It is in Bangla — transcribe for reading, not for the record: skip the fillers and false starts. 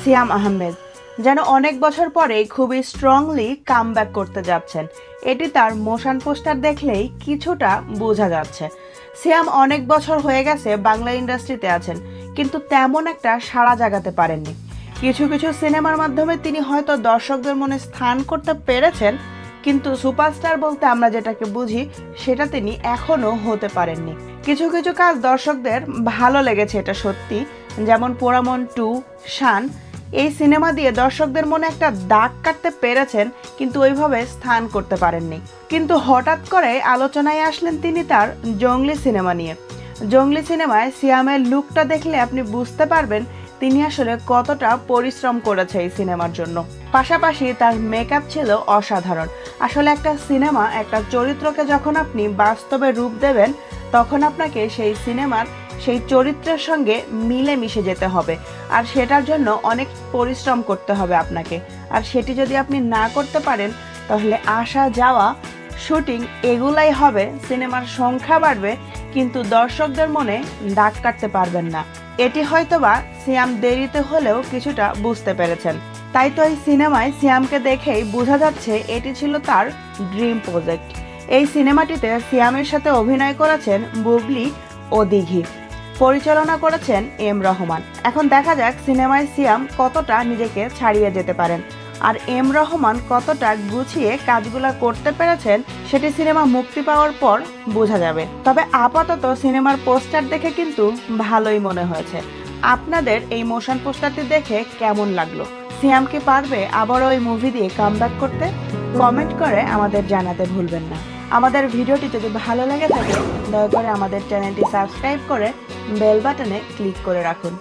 সিয়াম আহমেদ যেন অনেক বছর পরে খুবই স্ট্রংলি কামব্যাক করতে যাচ্ছেন। এটি তার মোশন পোস্টার দেখলেই কিছুটা বোঝা যাচ্ছে। সিয়াম অনেক বছর হয়ে গেছে বাংলা ইন্ডাস্ট্রিতে আছেন, কিন্তু তেমন একটা সাড়া জাগাতে পারেননি। কিছু কিছু সিনেমার মাধ্যমে তিনি হয়তো দর্শকদের মনে স্থান করতে পেরেছেন, কিন্তু সুপারস্টার বলতে আমরা যেটাকে বুঝি সেটা তিনি এখনো হতে পারেননি। কিছু কিছু কাজ দর্শকদের ভালো লেগেছে, এটা সত্যি। যেমন পোড়ামন 2, শান, এই সিনেমা দিয়ে দর্শকদের মনে একটা দাগ কাটতে পেরেছেন, কিন্তু ওইভাবে স্থান করতে পারেননি। কিন্তু হঠাৎ করে আলোচনায় আসলেন তিনি তার জঙ্গলি সিনেমা নিয়ে। জঙ্গলি সিনেমায় সিয়ামের লুকটা দেখলে আপনি বুঝতে পারবেন তিনি আসলে কতটা পরিশ্রম করেছে এই সিনেমার জন্য। পাশাপাশি তার মেকআপ ছিল অসাধারণ। আসলে একটা সিনেমা, একটা চরিত্রকে যখন আপনি বাস্তবে রূপ দেবেন, তখন আপনাকে সেই সিনেমার সেই চরিত্রের সঙ্গে মিলে মিশে যেতে হবে, আর সেটার জন্য অনেক পরিশ্রম করতে হবে আপনাকে। আর সেটি যদি আপনি না করতে পারেন, তাহলে আসা যাওয়া, শুটিং এগুলাই হবে, সিনেমার সংখ্যা বাড়বে, কিন্তু দর্শকদের মনে দাগ কাটতে পারবেন না। এটি হয়তোবা সিয়াম দেরিতে হলেও কিছুটা বুঝতে পেরেছেন। তাই তো এই সিনেমায় সিয়ামকে দেখেই বোঝা যাচ্ছে এটি ছিল তার ড্রিম প্রজেক্ট। এই সিনেমাটিতে সিয়ামের সাথে অভিনয় করেছেন বুবলি ও দিঘি, পরিচালনা করেছেন এম রহমান। এখন দেখা যাক সিনেমায় সিয়াম কতটা নিজেকে ছাড়িয়ে যেতে পারেন, আর এম রহমান কতটা গুছিয়ে কাজগুলো করতে পেরেছেন, সেটি সিনেমা মুক্তি পাওয়ার পর বোঝা যাবে। তবে আপাতত সিনেমার পোস্টার দেখে কিন্তু ভালোই মনে হয়েছে। আপনাদের এই মোশন পোস্টারটি দেখে কেমন লাগলো? সিয়াম কি পারবে আবারও ওই মুভি দিয়ে কামব্যাক করতে? কমেন্ট করে আমাদের জানাতে ভুলবেন না। আমাদের ভিডিওটি যদি ভালো লাগে থাকে, দয়া করে আমাদের চ্যানেলটি সাবস্ক্রাইব করে বেল বাটনে ক্লিক করে রাখুন।